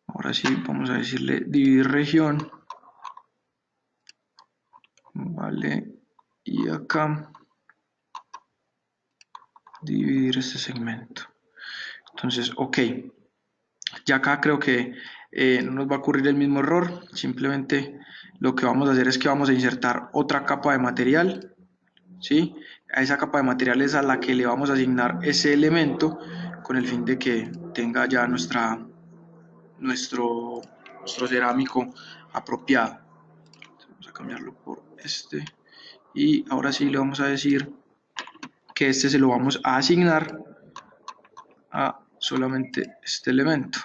S1: Ahora sí, vamos a decirle dividir región. Vale, y acá dividir este segmento. Entonces, ok, ya acá creo que no nos va a ocurrir el mismo error. Simplemente lo que vamos a hacer es que vamos a insertar otra capa de material, ¿sí? A esa capa de material es a la que le vamos a asignar ese elemento con el fin de que tenga ya nuestro cerámico apropiado. Vamos a cambiarlo por este y ahora sí le vamos a decir que este se lo vamos a asignar a solamente este elemento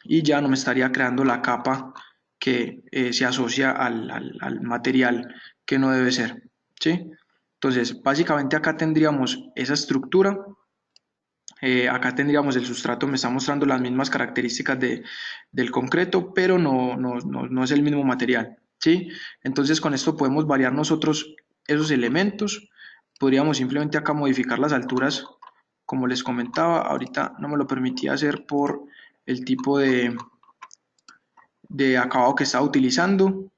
S1: y ya no me estaría creando la capa que se asocia al material que no debe ser, ¿sí? Entonces básicamente acá tendríamos esa estructura. Acá tendríamos el sustrato, me está mostrando las mismas características del concreto, pero no es el mismo material, ¿sí? Entonces con esto podemos variar nosotros esos elementos, podríamos simplemente acá modificar las alturas, como les comentaba, ahorita no me lo permitía hacer por el tipo de acabado que estaba utilizando.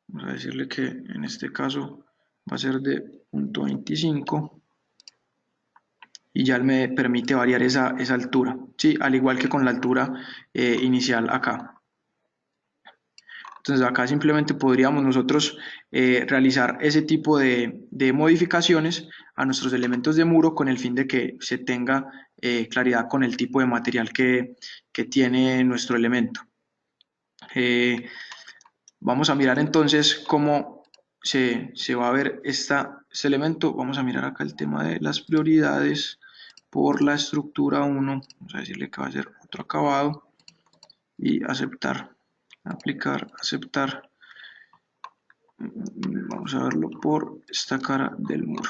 S1: Vamos a decirle que en este caso va a ser de 0.25. Y ya me permite variar esa altura, ¿sí? Al igual que con la altura inicial acá. Entonces acá simplemente podríamos nosotros realizar ese tipo de modificaciones a nuestros elementos de muro con el fin de que se tenga claridad con el tipo de material que tiene nuestro elemento. Vamos a mirar entonces cómo se va a ver este elemento. Vamos a mirar acá el tema de las prioridades por la estructura 1. Vamos a decirle que va a ser otro acabado y aceptar, aplicar, aceptar. Vamos a verlo por esta cara del muro.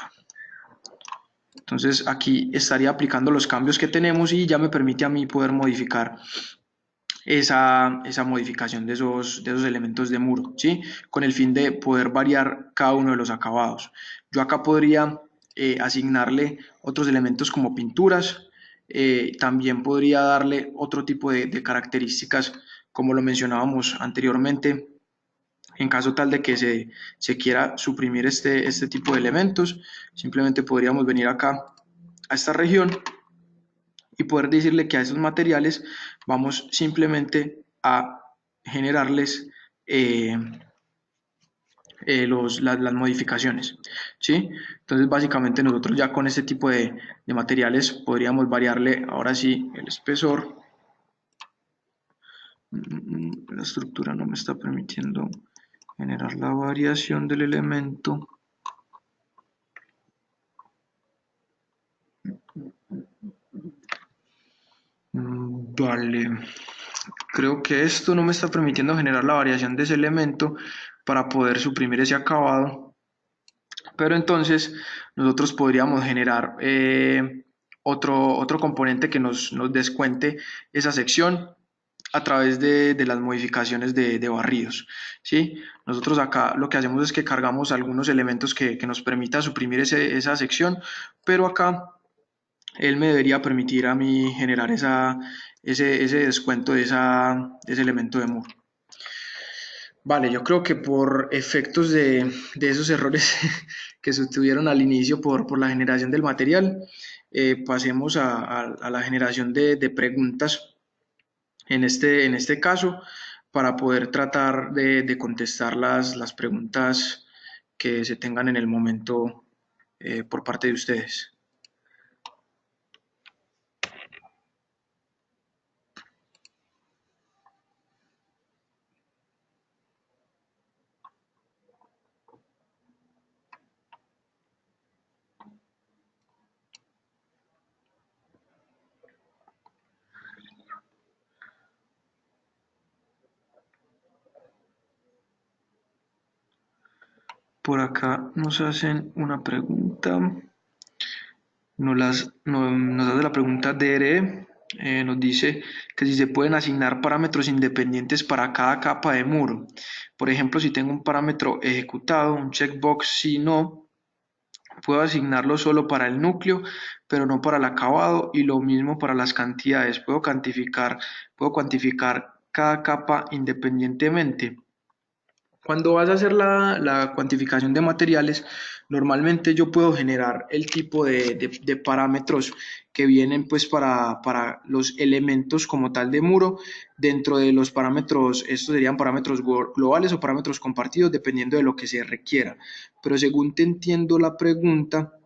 S1: Entonces aquí estaría aplicando los cambios que tenemos y ya me permite a mí poder modificar esa modificación de esos elementos de muro, ¿sí? Con el fin de poder variar cada uno de los acabados. Yo acá podría asignarle otros elementos como pinturas, también podría darle otro tipo de características, como lo mencionábamos anteriormente, en caso tal de que se quiera suprimir este tipo de elementos, simplemente podríamos venir acá a esta región y poder decirle que a esos materiales vamos simplemente a generarles las modificaciones, ¿sí? Entonces básicamente nosotros ya con este tipo de materiales podríamos variarle ahora sí el espesor. La estructura no me está permitiendo generar la variación del elemento. Vale, creo que esto no me está permitiendo generar la variación de ese elemento para poder suprimir ese acabado, pero entonces nosotros podríamos generar otro componente que nos descuente esa sección a través de las modificaciones de barridos, ¿sí? Nosotros acá lo que hacemos es que cargamos algunos elementos que nos permita suprimir esa sección, pero acá él me debería permitir a mí generar ese descuento de ese elemento de muro. Vale, yo creo que por efectos de esos errores que se tuvieron al inicio por la generación del material, pasemos a la generación de preguntas en este caso para poder tratar de contestar las preguntas que se tengan en el momento por parte de ustedes. Por acá nos hacen una pregunta. Nos hace la pregunta DRE, nos dice que si se pueden asignar parámetros independientes para cada capa de muro. Por ejemplo, si tengo un parámetro ejecutado, un checkbox, si no, puedo asignarlo solo para el núcleo, pero no para el acabado, y lo mismo para las cantidades. Puedo cuantificar cada capa independientemente. Cuando vas a hacer la cuantificación de materiales, normalmente yo puedo generar el tipo de parámetros que vienen pues para los elementos como tal de muro. Dentro de los parámetros, estos serían parámetros globales o parámetros compartidos, dependiendo de lo que se requiera. Pero según te entiendo la pregunta,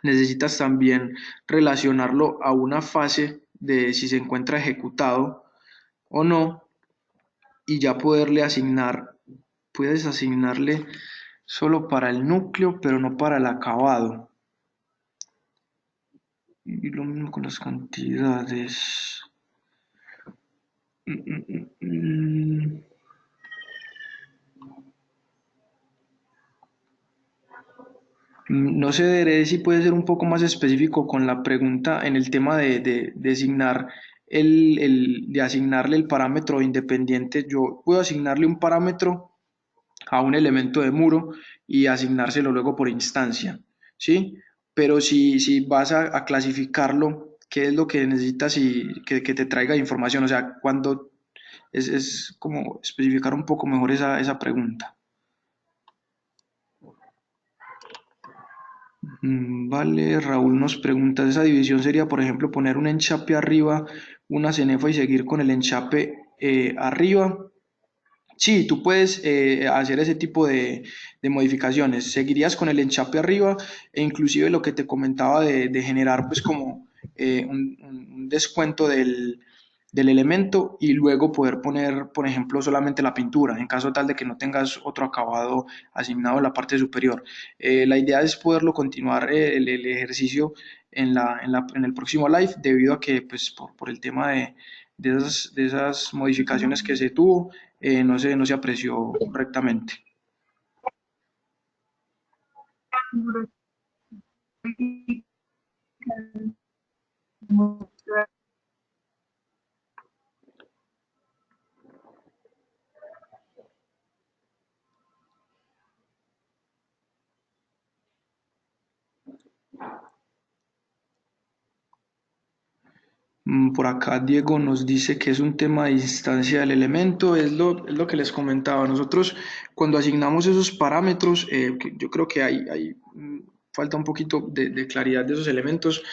S1: necesitas también relacionarlo a una fase de si se encuentra ejecutado o no, y ya poderle asignar, puedes asignarle solo para el núcleo, pero no para el acabado. Y lo mismo con las cantidades. Mm, mm, mm. No sé, Dere, si puede ser un poco más específico con la pregunta en el tema de asignar de asignarle el parámetro independiente. Yo puedo asignarle un parámetro a un elemento de muro y asignárselo luego por instancia, ¿sí? Pero si vas a clasificarlo, ¿qué es lo que necesitas y que te traiga información? O sea, cuando es como especificar un poco mejor esa pregunta. Vale, Raúl nos pregunta, esa división sería, por ejemplo, poner un enchape arriba, una cenefa y seguir con el enchape arriba. Sí, tú puedes hacer ese tipo de modificaciones. Seguirías con el enchape arriba e inclusive lo que te comentaba de generar pues como un descuento del elemento y luego poder poner, por ejemplo, solamente la pintura en caso tal de que no tengas otro acabado asignado en la parte superior. La idea es poderlo continuar el ejercicio en el próximo live debido a que pues por el tema de esas modificaciones que se tuvo no se apreció correctamente. Por acá Diego nos dice que es un tema de instancia del elemento, es lo que les comentaba. Nosotros cuando asignamos esos parámetros, que yo creo que falta un poquito de claridad de esos elementos.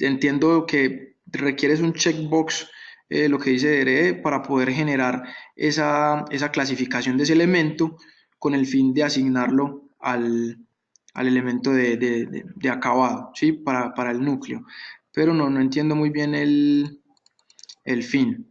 S1: Entiendo que requieres un checkbox, lo que dice DRE, para poder generar esa clasificación de ese elemento con el fin de asignarlo al elemento de acabado, ¿sí? Para el núcleo. Pero no entiendo muy bien el fin.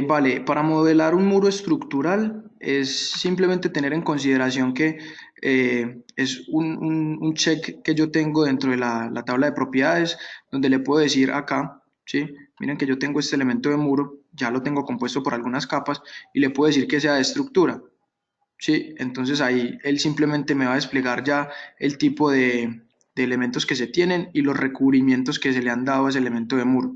S1: Vale, para modelar un muro estructural es simplemente tener en consideración que es un check que yo tengo dentro de la tabla de propiedades, donde le puedo decir acá, ¿sí? Miren que yo tengo este elemento de muro, ya lo tengo compuesto por algunas capas, y le puedo decir que sea de estructura, ¿sí? Entonces ahí él simplemente me va a desplegar ya el tipo de elementos que se tienen y los recubrimientos que se le han dado a ese elemento de muro.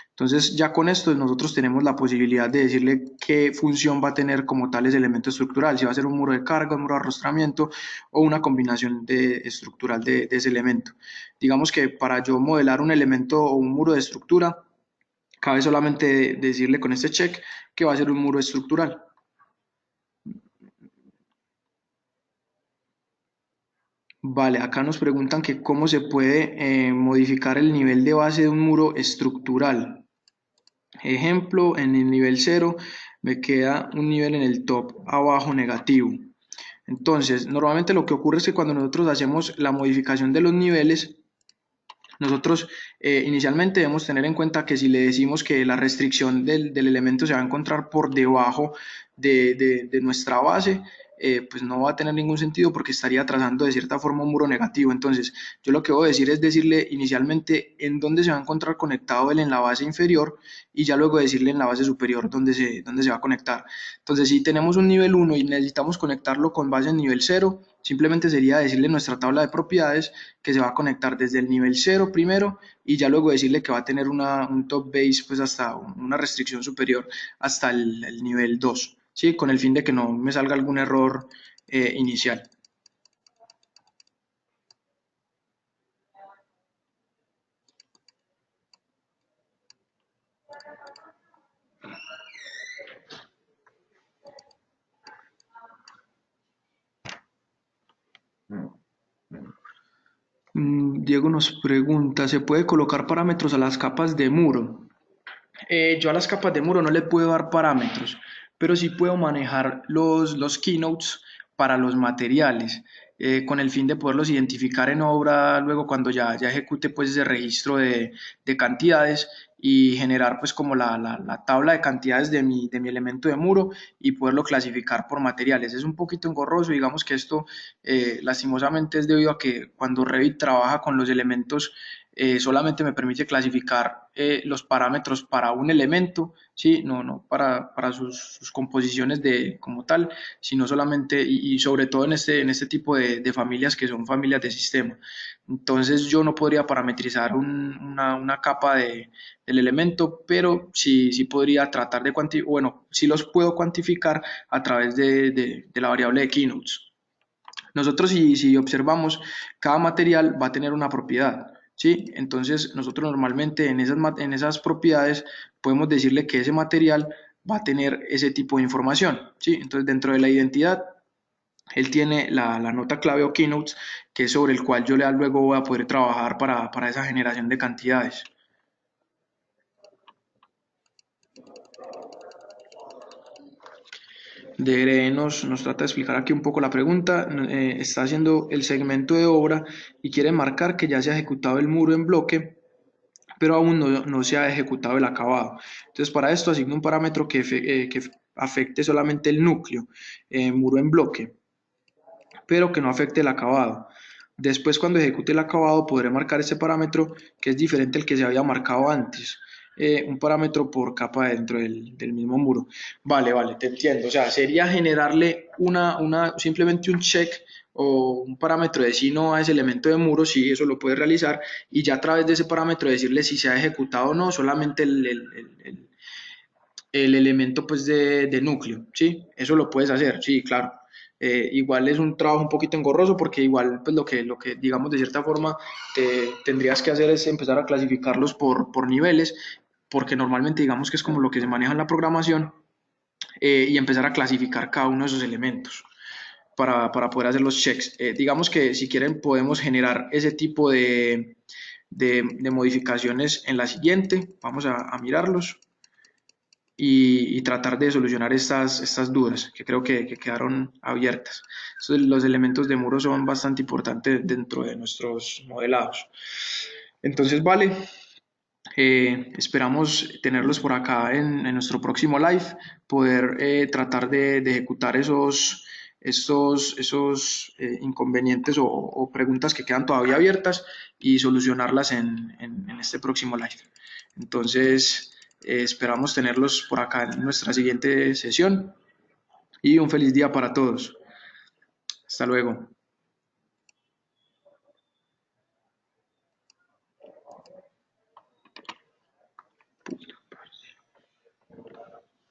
S1: Entonces, ya con esto nosotros tenemos la posibilidad de decirle qué función va a tener como tal ese elemento estructural, si va a ser un muro de carga, un muro de arrostramiento o una combinación estructural de ese elemento. Digamos que para yo modelar un elemento o un muro de estructura, cabe solamente decirle con este check que va a ser un muro estructural. Vale, acá nos preguntan que cómo se puede modificar el nivel de base de un muro estructural. Ejemplo, en el nivel cero me queda un nivel en el top abajo negativo. Entonces, normalmente lo que ocurre es que cuando nosotros hacemos la modificación de los niveles, nosotros inicialmente debemos tener en cuenta que si le decimos que la restricción del elemento se va a encontrar por debajo de nuestra base, pues no va a tener ningún sentido porque estaría trazando de cierta forma un muro negativo. Entonces, yo lo que voy a decir es decirle inicialmente en dónde se va a encontrar conectado él en la base inferior y ya luego decirle en la base superior dónde se va a conectar. Entonces, si tenemos un nivel 1 y necesitamos conectarlo con base en nivel cero, simplemente sería decirle en nuestra tabla de propiedades que se va a conectar desde el nivel cero primero y ya luego decirle que va a tener un top base pues hasta una restricción superior hasta el nivel 2, ¿sí? Con el fin de que no me salga algún error inicial. Diego nos pregunta, ¿se puede colocar parámetros a las capas de muro? Yo a las capas de muro no le puedo dar parámetros, pero sí puedo manejar los keynotes para los materiales, con el fin de poderlos identificar en obra luego cuando ya ejecute pues ese registro de cantidades y generar pues como la tabla de cantidades de mi elemento de muro y poderlo clasificar por materiales. Es un poquito engorroso, digamos que esto lastimosamente es debido a que cuando Revit trabaja con los elementos solamente me permite clasificar los parámetros para un elemento, ¿sí? No para sus composiciones como tal, sino solamente y sobre todo en este tipo de familias que son familias de sistema. Entonces yo no podría parametrizar una capa del elemento, pero sí podría tratar de cuantificar, bueno, sí los puedo cuantificar a través de la variable de keynotes. Nosotros si observamos, cada material va a tener una propiedad, ¿sí? Entonces nosotros normalmente en esas propiedades podemos decirle que ese material va a tener ese tipo de información, ¿sí? Entonces dentro de la identidad, él tiene la nota clave o keynotes, que es sobre el cual yo luego voy a poder trabajar para esa generación de cantidades. Dere nos trata de explicar aquí un poco la pregunta. Está haciendo el segmento de obra y quiere marcar que ya se ha ejecutado el muro en bloque, pero aún no se ha ejecutado el acabado. Entonces, para esto asigno un parámetro que afecte solamente el núcleo, muro en bloque, pero que no afecte el acabado. Después, cuando ejecute el acabado, podré marcar este parámetro que es diferente al que se había marcado antes. Un parámetro por capa dentro del mismo muro. Vale, te entiendo. O sea, sería generarle simplemente un check o un parámetro de sí no a ese elemento de muro, sí, eso lo puede realizar, y ya a través de ese parámetro decirle si se ha ejecutado o no, solamente el elemento pues de núcleo, ¿sí? Eso lo puedes hacer, sí, claro. Igual es un trabajo un poquito engorroso porque igual pues lo que digamos de cierta forma tendrías que hacer es empezar a clasificarlos por niveles, porque normalmente digamos que es como lo que se maneja en la programación, y empezar a clasificar cada uno de esos elementos para poder hacer los checks. Digamos que si quieren podemos generar ese tipo de modificaciones en la siguiente, vamos a mirarlos y tratar de solucionar estas dudas que creo que quedaron abiertas. Entonces, los elementos de muro son bastante importantes dentro de nuestros modelados. Entonces, vale, Esperamos tenerlos por acá en nuestro próximo live, poder tratar de ejecutar esos inconvenientes o preguntas que quedan todavía abiertas y solucionarlas en este próximo live. Entonces, esperamos tenerlos por acá en nuestra siguiente sesión y un feliz día para todos. Hasta luego.